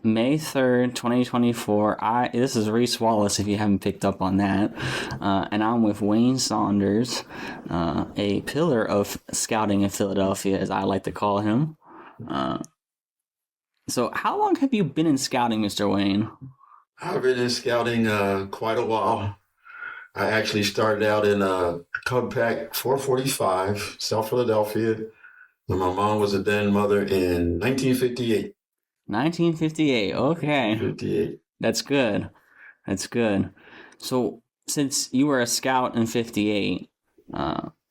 May 3rd, 2024. This is Rhys Wallace, if you haven't picked up on that. And I'm with Wayne Saunders, a pillar of scouting in Philadelphia, as I like to call him. So how long have you been in scouting, Mr. Wayne? I've been in scouting quite a while. I actually started out in Cub Pack 445, South Philadelphia, when my mom was a den mother in 1958. 1958. Okay. 58. That's good. That's good. So, since you were a scout in 58,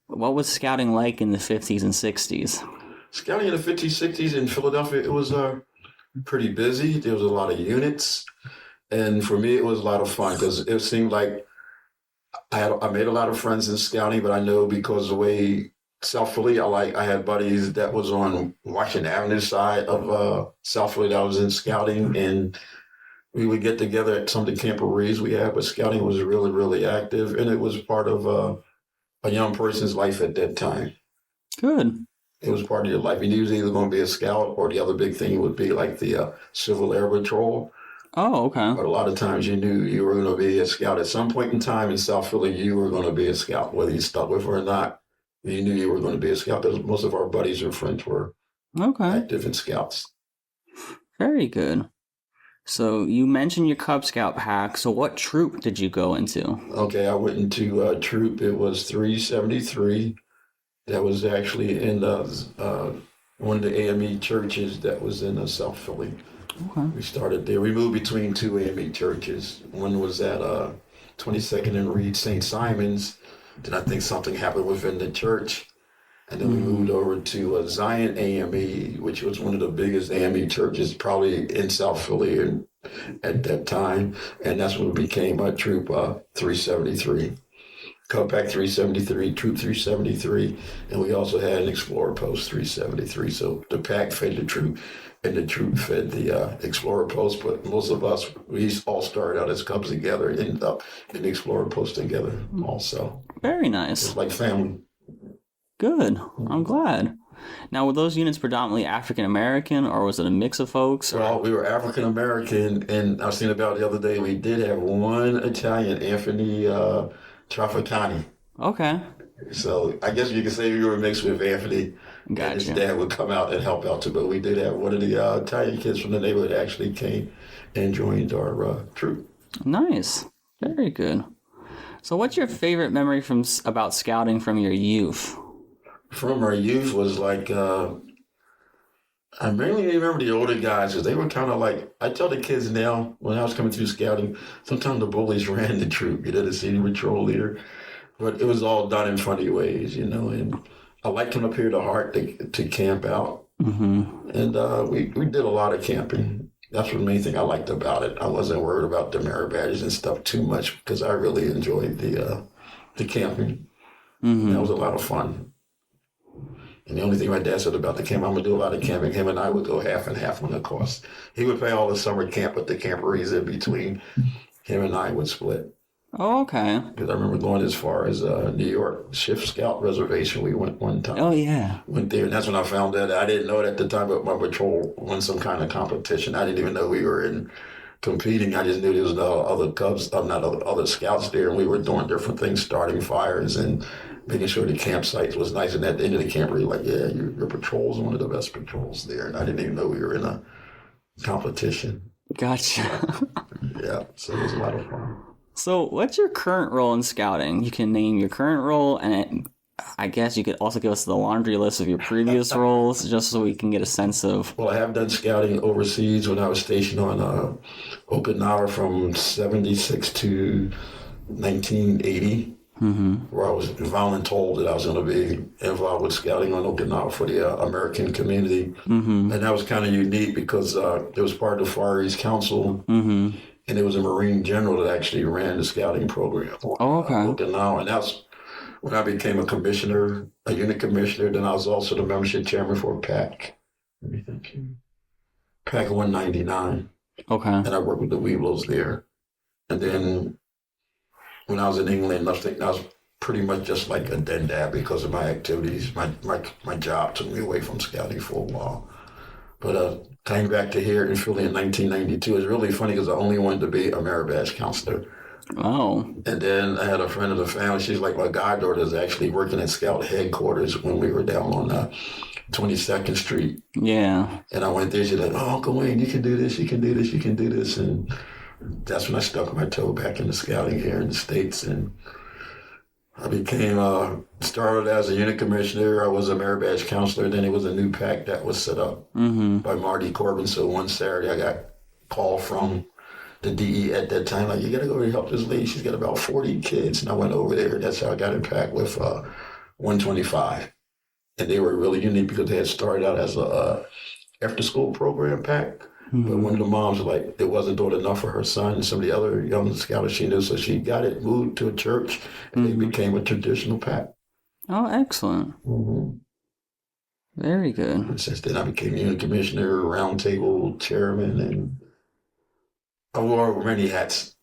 what was scouting like in the 50s and 60s? Scouting in the 50s, 60s in Philadelphia, it was pretty busy. There was a lot of units. And for me, it was a lot of fun because it seemed like I made a lot of friends in scouting, but I know because the way South Philly, I had buddies that was on Washington Avenue side of South Philly that was in scouting, and we would get together at some of the camporees we had, but scouting was really, really active, and it was part of a young person's life at that time. Good. It was part of your life. You knew you was either going to be a scout or the other big thing would be like the Civil Air Patrol. Oh, okay. But a lot of times you knew you were going to be a scout. At some point in time in South Philly, you were going to be a scout, whether you stuck with it or not. You knew you were going to be a scout because most of our buddies and friends were active in scouts. Very good. So you mentioned your Cub Scout pack. So what troop did you go into? Okay, I went into troop. It was 373. That was actually in one of the AME churches that was in South Philly. Okay. We started there. We moved between two AME churches. One was at 22nd and Reed St. Simon's. Then I think something happened within the church. And then we moved over to Zion AME, which was one of the biggest AME churches probably in South Philly at that time. And that's when we became Troop 373. Cub Pack 373, Troop 373. And we also had an Explorer Post 373. So the pack fed the troop, and the troop fed the Explorer Post. But most of us, we all started out as Cubs together, ended up in the Explorer Post together also. Very nice. It's like family. Good. I'm glad. Now, were those units predominantly African American, or was it a mix of folks? Well, we were African American, and I was thinking about the other day, we did have one Italian, Anthony Traficani. Okay. So I guess you could say we were mixed with Anthony. Gotcha. And his dad would come out and help out too, but we did have one of the Italian kids from the neighborhood actually came and joined our troop. Nice. Very good. So what's your favorite memory about scouting from your youth? From our youth was like, I mainly remember the older guys because they were kind of like, I tell the kids now, when I was coming through scouting, sometimes the bullies ran the troop, the senior patrol leader, but it was all done in funny ways, and I liked them up here to Hart to camp out. Mm-hmm. And we did a lot of camping. That's the main thing I liked about it. I wasn't worried about the merit badges and stuff too much because I really enjoyed the camping. Mm-hmm. That was a lot of fun. And the only thing my dad said about the camp, I'm going to do a lot of camping. Him and I would go half and half on the cost. He would pay all the summer camp, but the camperies in between, him and I would split. Oh, okay. Because I remember going as far as New York Shift Scout Reservation. We went one time. Oh, yeah. Went there, and that's when I found that. I didn't know it at the time, but my patrol won some kind of competition. I didn't even know we were competing. I just knew there was no other Cubs, other scouts there, and we were doing different things, starting fires and making sure the campsite was nice. And at the end of the camp, we were like, yeah, your patrol's one of the best patrols there. And I didn't even know we were in a competition. Gotcha. Yeah, so it was a lot of fun. So what's your current role in scouting? You can name your current role, and I guess you could also give us the laundry list of your previous roles, just so we can get a sense of... Well, I have done scouting overseas when I was stationed on Okinawa from 76 to 1980. Mm-hmm. Where I was voluntold that I was going to be involved with scouting on Okinawa for the American community. Mm-hmm. And that was kind of unique because it was part of the Far East Council, mm-hmm. and it was a Marine general that actually ran the scouting program on Okinawa. And that's when I became a commissioner, a unit commissioner. Then I was also the membership chairman for PAC. Let me think. PAC 199. Okay. And I worked with the Weeblos there. And then when I was in England, I was pretty much just like a dad because of my activities. My job took me away from scouting for a while. But came back to here in Philly in 1992. It's really funny because I only wanted to be a merit badge counselor. Oh. And then I had a friend of the family. She's like my goddaughter is actually working at Scout headquarters when we were down on 22nd Street. Yeah. And I went there. She's like, "Oh, Uncle Wayne, you can do this. You can do this. You can do this." And that's when I stuck my toe back into scouting here in the States. And I became, started as a unit commissioner. I was a merit badge counselor. Then it was a new pack that was set up by Marty Corbin. So one Saturday I got a call from the DE at that time, like, you got to go over and help this lady. She's got about 40 kids. And I went over there. That's how I got in pack with 125. And they were really unique because they had started out as a after school program pack. But one of the moms was like, it wasn't doing enough for her son and some of the other young scouters she knew. So she got it moved to a church and it became a traditional pack. Oh, excellent. Very good. And since then I became unit commissioner, roundtable chairman, and I wore many hats.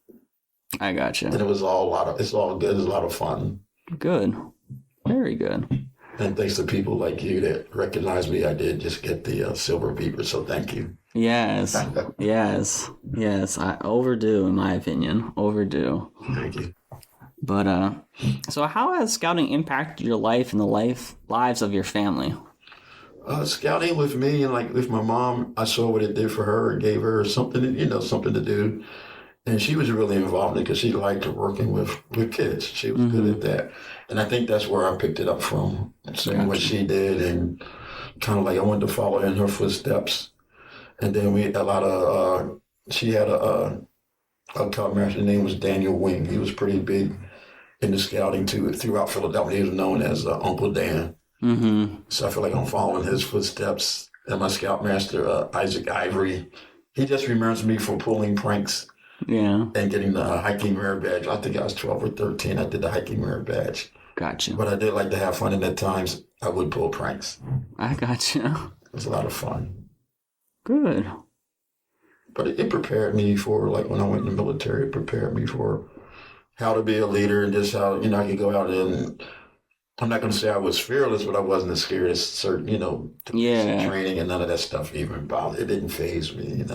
I gotcha. And it was it's all good. It's a lot of fun. Good. Very good. And thanks to people like you that recognize me, I did just get the silver beaver. So thank you. Yes. Yes. Overdue, in my opinion. Overdue. Thank you. But, so how has scouting impacted your life and the lives of your family? Scouting with me and like with my mom, I saw what it did for her and gave her something to do. And she was really involved in it because she liked working with kids. She was good at that. And I think that's where I picked it up from, seeing what she did and kind of like I wanted to follow in her footsteps. And then we had a lot of, she had a cowmaster, his name was Daniel Wing. He was pretty big in the scouting too, throughout Philadelphia. He was known as Uncle Dan. So I feel like I'm following his footsteps. And my scoutmaster, Isaac Ivory, he just remembers me for pulling pranks. Yeah. And getting the hiking merit badge. I think I was 12 or 13. I did the hiking merit badge. Gotcha. But I did like to have fun, and at times I would pull pranks. I gotcha. It was a lot of fun. Good. But it prepared me for, like, when I went in the military, it prepared me for how to be a leader and just how, I could go out and, I'm not going to say I was fearless, but I wasn't as scared as certain, training and none of that stuff even bothered. It didn't faze me,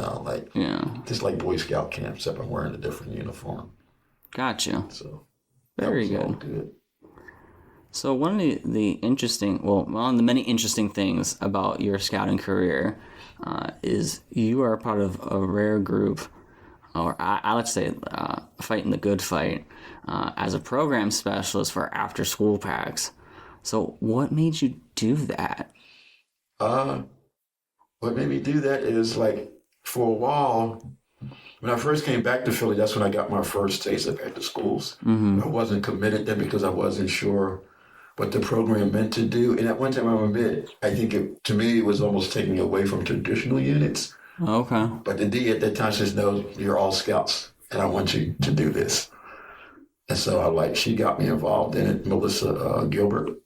just like Boy Scout camp, except I'm wearing a different uniform. Gotcha. So, very good. So one of the many interesting things about your scouting career is you are part of a rare group, or I like to say fighting the good fight, as a program specialist for after school packs. So what made you do that? What made me do that is, like, for a while, when I first came back to Philly, that's when I got my first taste of after schools. I wasn't committed then because I wasn't sure what the program meant to do. And at one time, I admit, I think to me, it was almost taking away from traditional units. Okay. But the D at that time says, no, you're all scouts, and I want you to do this. And so she got me involved in it, Melissa Gilbert.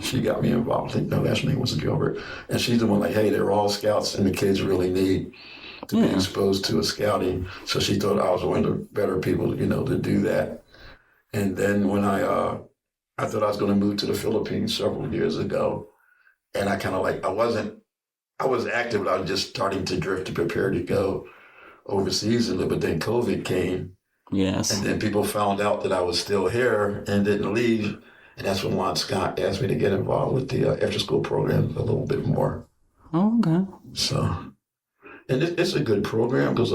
She got me involved. I think her last name was Gilbert. And she's the one like, hey, they're all scouts, and the kids really need to be exposed to a scouting. So she thought I was one of the better people, to do that. And then when I thought I was going to move to the Philippines several years ago, and I kind of I was active, but I was just starting to drift to prepare to go overseas a little bit. Then COVID came. Yes. And then people found out that I was still here and didn't leave. And that's when Lon Scott asked me to get involved with the after-school program a little bit more. Oh, okay. So, and it's a good program because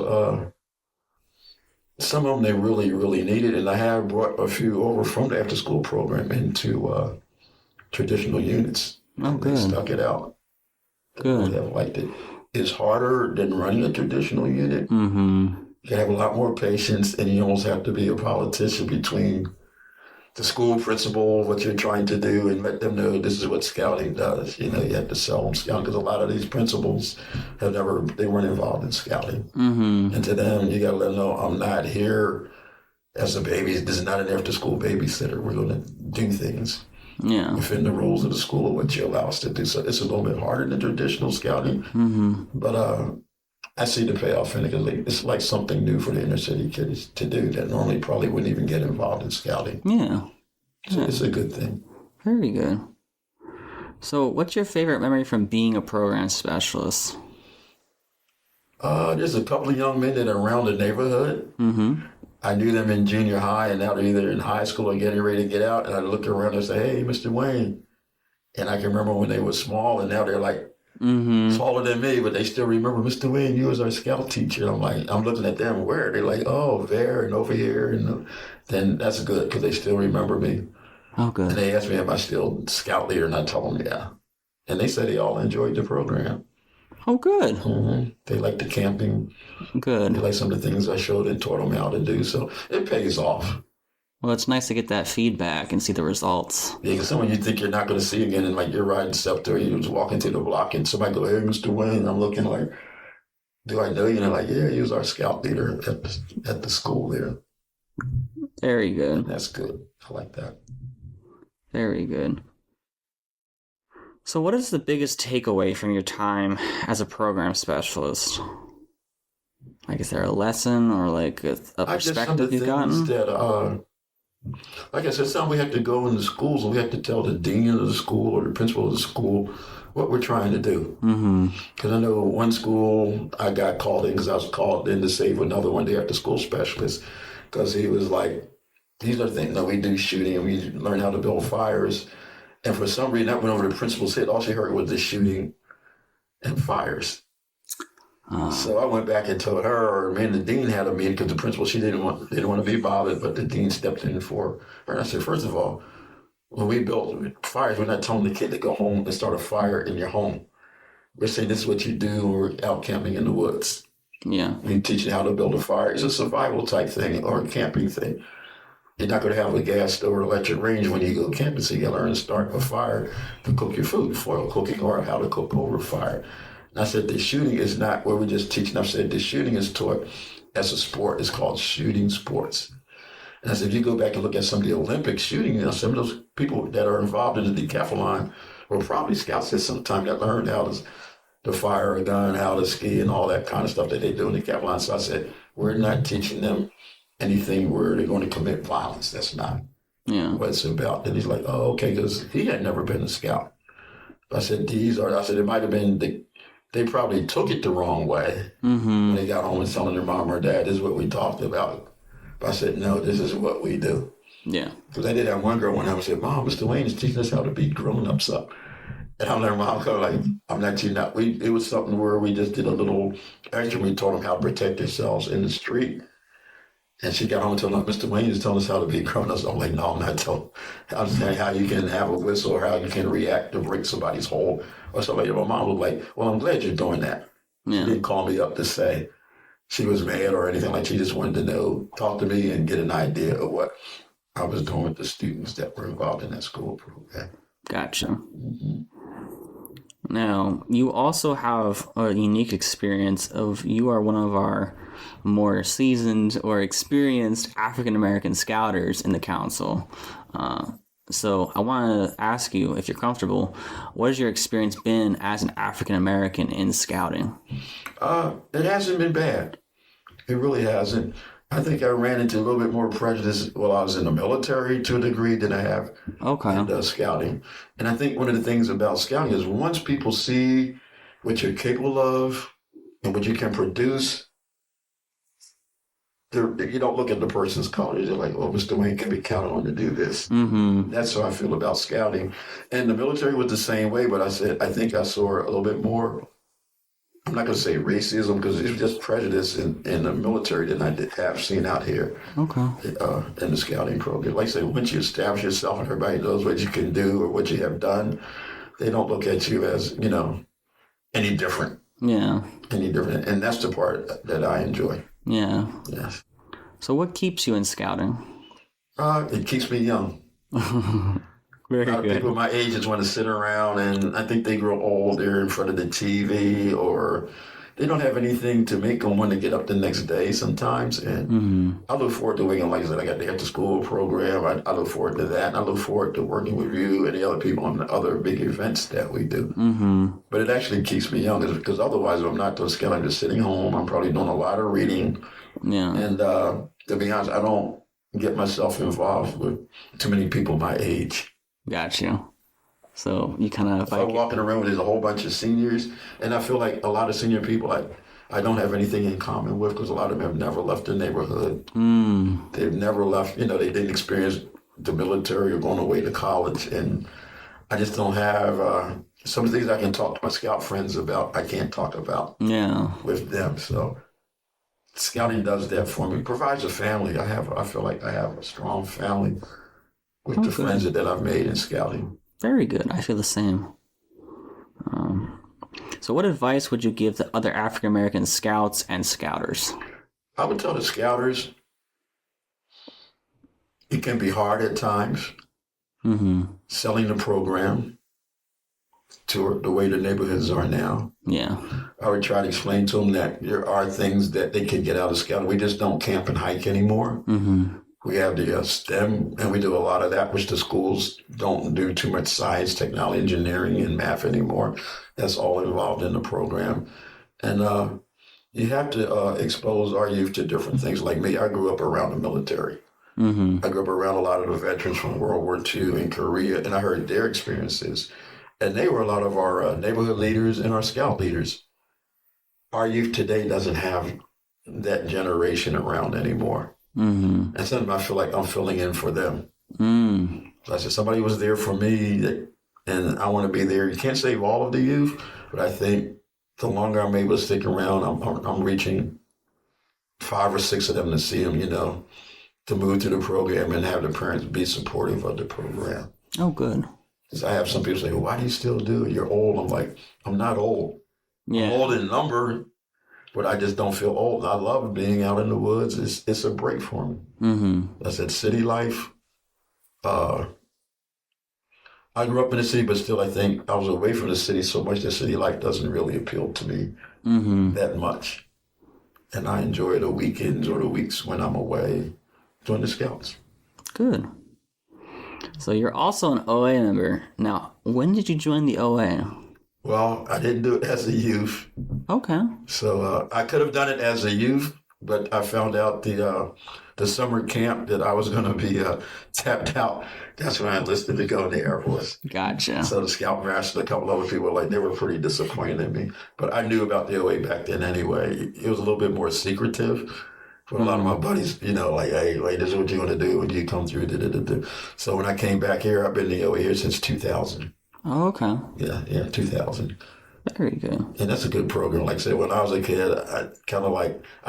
some of them they really, really need it. And I have brought a few over from the after-school program into traditional units. Oh, good. They stuck it out. Good. They have liked it. It's harder than running a traditional unit. You have a lot more patience, and you almost have to be a politician between the school principal, what you're trying to do, and let them know this is what scouting does. You have to sell them scouting because a lot of these principals they weren't involved in scouting. And to them, you got to let them know, I'm not here as a baby. This is not an after-school babysitter. We're going to do things within the rules of the school or what you allow us to do. So it's a little bit harder than traditional scouting. But I see the payoff in it because it's like something new for the inner city kids to do that normally probably wouldn't even get involved in scouting. Yeah. It's a good thing. Very good. So, what's your favorite memory from being a program specialist? There's a couple of young men that are around the neighborhood. Mm-hmm. I knew them in junior high, and now they're either in high school or getting ready to get out. And I look around and say, "Hey, Mr. Wayne." And I can remember when they were small, and now they're like smaller than me, but they still remember, Mr. Wayne, you was our scout teacher. And I'm like, I'm looking at them, where? They're like, oh, there and over here. And then that's good because they still remember me. Oh, good. And they asked me, am I still scout leader? And I told them, yeah. And they said they all enjoyed the program. Oh, good. They liked the camping. Good. They liked some of the things I showed and taught them how to do. So it pays off. Well, it's nice to get that feedback and see the results. Yeah, because someone you think you're not going to see again, and like you're riding Scepter, you just walking to the block, and somebody go, "Hey, Mr. Wayne," and I'm looking like, "Do I know you?" And they're like, "Yeah, he was our scout leader at the school there." Very good. And that's good. I like that. Very good. So, what is the biggest takeaway from your time as a program specialist? Like, is there a lesson or like a perspective you've gotten? That, like I said, sometimes we have to go into schools and we have to tell the dean of the school or the principal of the school what we're trying to do. Because I know one school I got called in because I was called in to save another one day after school specialist because he was like, these are things that we do shooting and we learn how to build fires. And for some reason, that went over the principal's head. All she heard was the shooting and fires. So I went back and told her, or me and the dean had a meeting because the principal, she didn't want to be bothered, but the dean stepped in for her. And I said, first of all, when we build fires, we're not telling the kid to go home and start a fire in your home. We're saying this is what you do when we're out camping in the woods. Yeah. We teach you how to build a fire. It's a survival type thing or a camping thing. You're not going to have a gas stove or electric range when you go camping, so you got to learn to start a fire to cook your food, foil cooking, or how to cook over fire. And I said, the shooting is not where we're just teaching. I said, the shooting is taught as a sport. It's called shooting sports. And I said, if you go back and look at some of the Olympic shooting, some of those people that are involved in the decathlon were probably scouts at some time that learned how to fire a gun, how to ski, and all that kind of stuff that they do in the decathlon. So I said, we're not teaching them anything where they're going to commit violence. That's not what it's about. And he's like, oh, okay, because he had never been a scout. I said, it might have been they probably took it the wrong way when they got home and telling their mom or dad, this is what we talked about. But I said, no, this is what we do. Yeah. Because I did have one girl one time and said, Mom, Mr. Wayne is teaching us how to beat grown-ups up. And I'm like, Mom, I'm not teaching that. It was something where we just did a little extra. We taught them how to protect themselves in the street. And she got home and told them, Mr. Wayne is telling us how to be grown-ups. I'm like, no, I'm not telling. I'm just telling how you can have a whistle or how you can react to break somebody's hole or something. My mom was like, well, I'm glad you're doing that. Yeah. She didn't call me up to say she was mad or anything. Like, she just wanted to know, talk to me and get an idea of what I was doing with the students that were involved in that school program. Gotcha. Now, you also have a unique experience of you are one of our more seasoned or experienced African-American scouters in the council. So I want to ask you, if you're comfortable, what has your experience been as an African-American in scouting? It hasn't been bad. It really hasn't. I think I ran into a little bit more prejudice while I was in the military to a degree than I have in scouting. And I think one of the things about scouting is once people see what you're capable of and what you can produce, you don't look at the person's colors. You're like, oh, Mr. Wayne can be counted on to do this. That's how I feel about scouting. And the military was the same way, but I think I saw a little bit more, I'm not going to say racism, because it was just prejudice in the military than I have seen out here in the scouting program. Like I said, once you establish yourself and everybody knows what you can do or what you have done, they don't look at you as, any different. Yeah. Any different. And that's the part that I enjoy. Yeah. Yes. So what keeps you in scouting? It keeps me young. Very a lot of good. people my age just want to sit around, and I think they grow old. They're in front of the TV, or they don't have anything to make them want to get up the next day sometimes. And I look forward to waking up. Like I said, I got the after-school program. I look forward to that. And I look forward to working with you and the other people on the other big events that we do. But it actually keeps me young, because otherwise, if I'm not doing scouting, I'm just sitting home. I'm probably doing a lot of reading. Yeah. And to be honest, I don't get myself involved with too many people my age. Got you. So you kind of If I walk in a room where there's a whole bunch of seniors, and I feel like a lot of senior people I don't have anything in common with because a lot of them have never left the neighborhood. They've never left, they didn't experience the military or going away to college. And I just don't have some things I can talk to my scout friends about, I can't talk about with them. So scouting does that for me. It provides a family. I feel like I have a strong family with the friends that I've made in scouting. Very good. I feel the same. So what advice would you give to other African American scouts and scouters? I would tell the scouters it can be hard at times selling the program to the way the neighborhoods are now. Yeah. I would try to explain to them that there are things that they can get out of scouting. We just don't camp and hike anymore. We have the STEM, and we do a lot of that, which the schools don't do too much science, technology, engineering, and math anymore. That's all involved in the program. And you have to expose our youth to different things. Like me, I grew up around the military. I grew up around a lot of the veterans from World War II in Korea, and I heard their experiences. And they were a lot of our neighborhood leaders and our scout leaders. Our youth today doesn't have that generation around anymore. And sometimes I feel like I'm filling in for them. So I said, somebody was there for me, and I want to be there. You can't save all of the youth, but I think the longer I'm able to stick around, I'm reaching 5 or 6 of them to see them, to move through the program and have the parents be supportive of the program. Oh, good. Because I have some people say, well, why do you still do it? You're old. I'm like, I'm not old. Yeah. I'm old in number, but I just don't feel old. I love being out in the woods. It's a break for me. I said, city life. I grew up in the city, but still I think I was away from the city so much that city life doesn't really appeal to me that much. And I enjoy the weekends or the weeks when I'm away doing the scouts. Good. So you're also an OA member. Now, when did you join the OA? Well, I didn't do it as a youth. Okay. So I could have done it as a youth, but I found out the summer camp that I was going to be tapped out. That's when I enlisted to go in the Air Force. Gotcha. So the scout master, a couple other people, they were pretty disappointed in me. But I knew about the OA back then anyway. It was a little bit more secretive. For a lot of my buddies, hey, this is what you're going to do when you come through. So when I came back here, I've been in the OA here since 2000. Oh, okay. Yeah, 2000. Very good. And that's a good program. Like I said, when I was a kid, I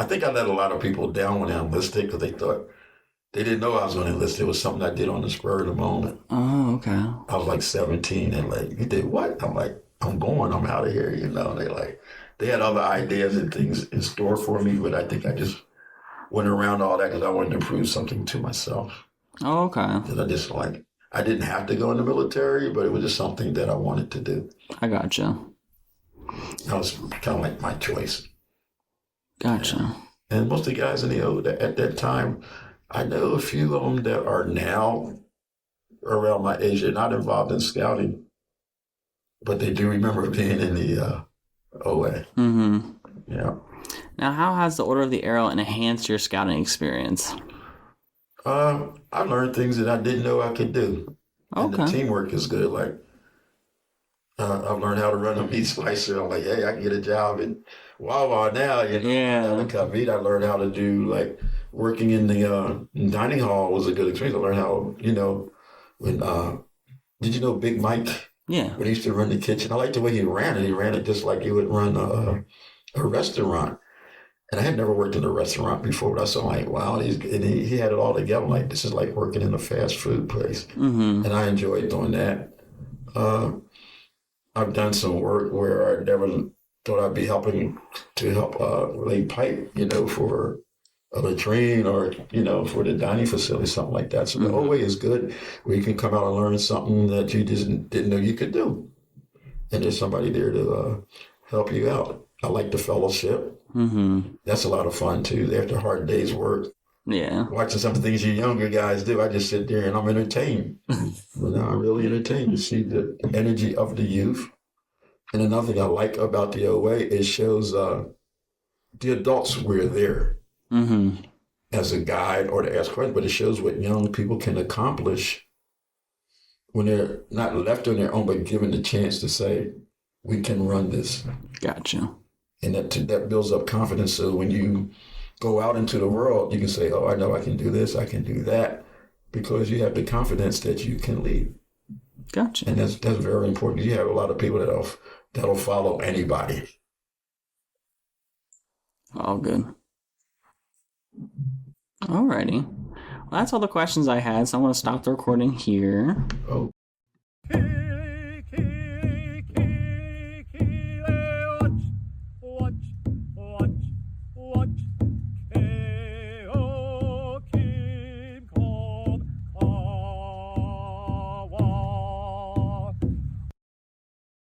think I let a lot of people down when I enlisted because they didn't know I was going to enlist. It was something I did on the spur of the moment. Oh, okay. I was like 17 and you did what? I'm like, I'm going, I'm out of here, they had other ideas and things in store for me, but I think I just went around all that because I wanted to prove something to myself. Oh, okay. Because I didn't have to go in the military, but it was just something that I wanted to do. I gotcha. That was kind of like my choice. Gotcha. And most of the guys in the O at that time, I know a few of them that are now around my age. They're not involved in scouting, but they do remember being in the OA. Yeah. Now, how has the Order of the Arrow enhanced your scouting experience? I learned things that I didn't know I could do. Okay. And the teamwork is good. I've learned how to run a meat slicer. I'm like, hey, I can get a job in Wawa now. Yeah. Cut meat. I learned how to do working in the dining hall was a good experience. I learned how, when did you know Big Mike? Yeah. When he used to run the kitchen. I liked the way he ran it. He ran it just like he would run a restaurant. And I had never worked in a restaurant before, but I saw wow, he had it all together. This is like working in a fast food place. And I enjoyed doing that. I've done some work where I never thought I'd be helping to help lay pipe, for a latrine or, for the dining facility, something like that. So the OA is good where you can come out and learn something that you didn't know you could do. And there's somebody there to help you out. I like the fellowship. That's a lot of fun too. After a hard day's work, watching some of the things you younger guys do, I just sit there and I'm entertained. I'm really entertained to see the energy of the youth. And another thing I like about the OA, it shows the adults were there. as a guide or to ask questions, but it shows what young people can accomplish when they're not left on their own, but given the chance to say, we can run this. Gotcha. And that builds up confidence. So when you go out into the world, you can say, oh, I know I can do this, I can do that, because you have the confidence that you can lead. Gotcha. And that's very important. You have a lot of people that'll follow anybody. All good. Alrighty. Well, that's all the questions I had, so I'm going to stop the recording here. Oh.